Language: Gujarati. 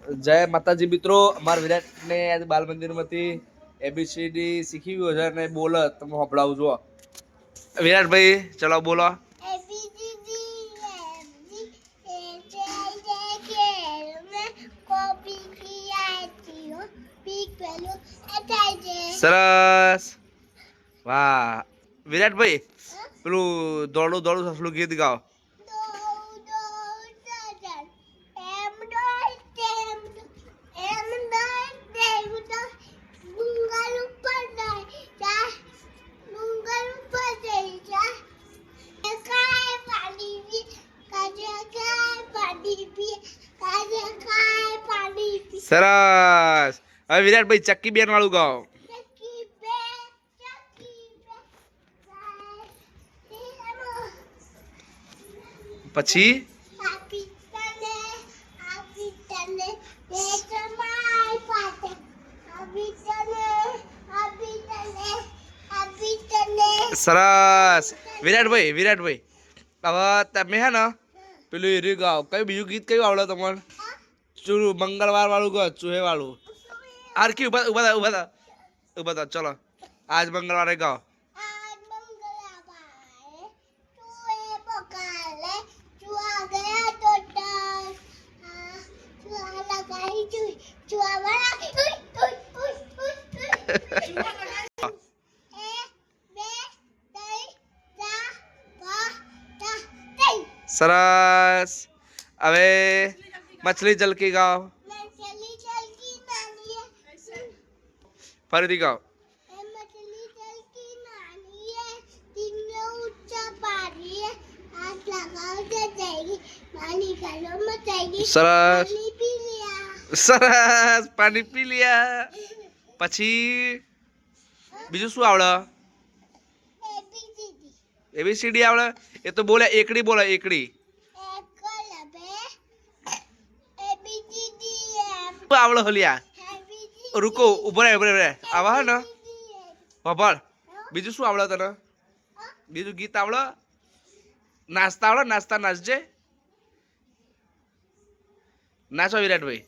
જય માતાજી મિત્રો, અમારા વિરાટને આજે બાલ મંદિરમાંથી એબીસીડી શીખી ગયો છે અને બોલે તમે સંભળાવું જો. વિરાટભાઈ ચલો બોલો. સરસ, વાહ. વિરાટભાઈ પેલું દોડું દોડું સસલું ગીત ગાઓ. સરસ. હવે વિરાટભાઈ ચક્કી બેન વાળું ગાઓ. પછી સરસ. વિરાટભાઈ હવે તમે હે ને પેલું એર્યું ગાઓ. કયું બીજું ગીત કયું આવડે તમારે? ચૂરું મંગળવાર વાળું ગાઓ, ચૂહે વાળું. આરકી ઉભા થા ચલો. આજ મંગળવારે ગાઓ. સરસ. હવે મછલી જલકી ગાઓ. ફરીથી ગાઓ. સરસ સરસ. પાણી પી લિયા. પછી બીજું શું આવડે? એબીસીડી આવડે? એ તો બોલે એકડી બોલે એકડી. આવડે હલિયા. રૂકો ઉભો રે આવા હે ને ખબર. બીજું શું આવડે તને? બીજું ગીત આવડે? નાસ્તા આવડે? નાસ્તા નાચજે. નાચો વિરાટભાઈ.